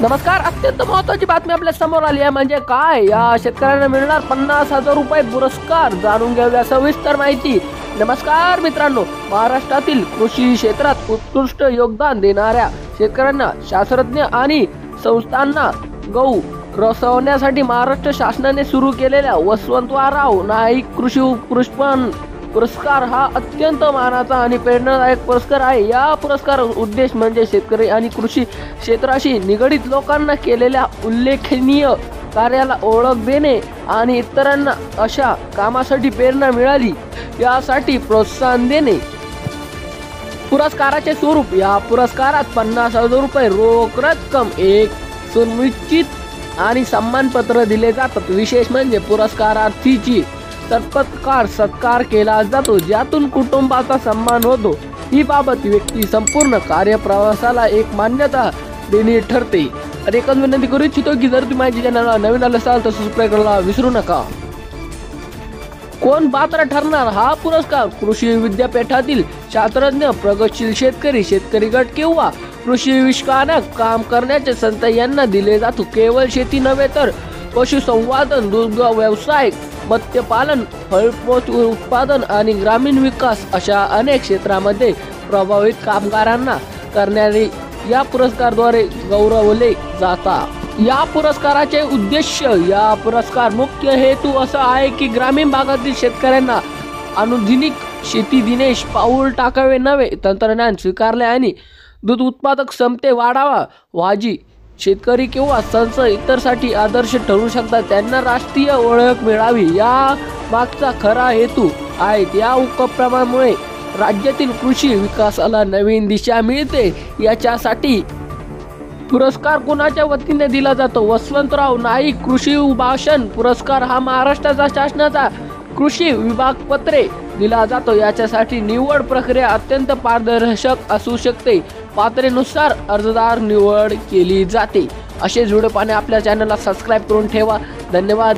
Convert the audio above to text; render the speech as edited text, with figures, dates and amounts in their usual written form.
नमस्कार, अत्यंत महत्त्वाची बातमी आपल्या समोर आली आहे. म्हणजे काय, या शेतकऱ्यांना मिळणार 50,000 रुपये पुरस्कार. जाणून घेऊया सविस्तर माहिती. नमस्कार मित्रांनो, महाराष्ट्रातील कृषी क्षेत्रात उत्कृष्ट योगदान देणाऱ्या शेतकऱ्यांना, शास्त्रज्ञ आणि संस्थांना गहू रसवण्यासाठी महाराष्ट्र शासनाने सुरू केलेल्या वसंतराव नाईक कृषी उत्कृष्ट पुरस्कार हा अत्यंत मानाचा आणि प्रेरणादायक पुरस्कार आहे. या पुरस्कार उद्देश म्हणजे शेतकरी आणि कृषी क्षेत्राशी निगडित लोकांना केलेल्या उल्लेखनीय कार्याला ओळख देणे आणि इतरांना अशा कामासाठी प्रेरणा मिळाली यासाठी प्रोत्साहन देणे. पुरस्काराचे स्वरूप: या पुरस्कारात 50,000 रुपये रोख रक्कम, एक सुनिश्चित आणि सन्मानपत्र दिले जातात. विशेष म्हणजे पुरस्कारार्थीची सत्कार केला जातो, ज्यातून कुटुंबाचा सन्मान होतो. ही बाबत व्यक्ती संपूर्ण कार्यप्रवासाला एक मान्यता देणे ठरते. आणि एकच विनंती करू इच्छितो की जर तुम्ही माझ्या चॅनलला नवीन आले असाल तर सबस्क्राईब करायला विसरू नका. कोण पात्र ठरणार हा पुरस्कार? कृषी विद्यापीठातील शास्त्रज्ञ, प्रगतशील शेतकरी, शेतकरी गट किंवा कृषी विषयक काम करण्याचे संत यांना दिले जातो. केवळ शेती नव्हे तर पशुसंवर्धन, दुग्ध व्यवसाय, मत्स्यपालन, फळपोष उत्पादन आणि ग्रामीण विकास अशा अनेक क्षेत्रामध्ये प्रभावित कामगारांना करणारे या पुरस्काराद्वारे गौरवले जातात. या पुरस्काराचे उद्देश: या पुरस्कार मुख्य हेतू असा आहे की ग्रामीण भागातील शेतकऱ्यांना आधुनिक शेती दिनेश पाऊल टाकावे नवे तंत्रज्ञान स्वीकारले आणि दूध उत्पादक क्षमते वाढावा. वाजी शेतकरी किंवा संस्था इतरसाठी आदर्श ठरू शकतात, त्यांना राष्ट्रीय ओळख मिळावी या मागचा खरा हेतू आहे. या उपक्रमामुळे राज्यातील कृषी विकासाला नवीन दिशा मिळते. याच्यासाठी पुरस्कार कुणाच्या वतीने दिला जातो? वसंतराव नाईक कृषी उभाषण पुरस्कार हा महाराष्ट्राच्या शासनाचा कृषी विभाग पत्रे दिला जातो. याच्यासाठी निवड प्रक्रिया अत्यंत पारदर्शक असू शकते. पात्रतेनुसार अर्जदार निवड केली जाते. असेच व्हिडिओ पाहणे आपल्या चॅनलला सबस्क्राईब करून ठेवा. धन्यवाद.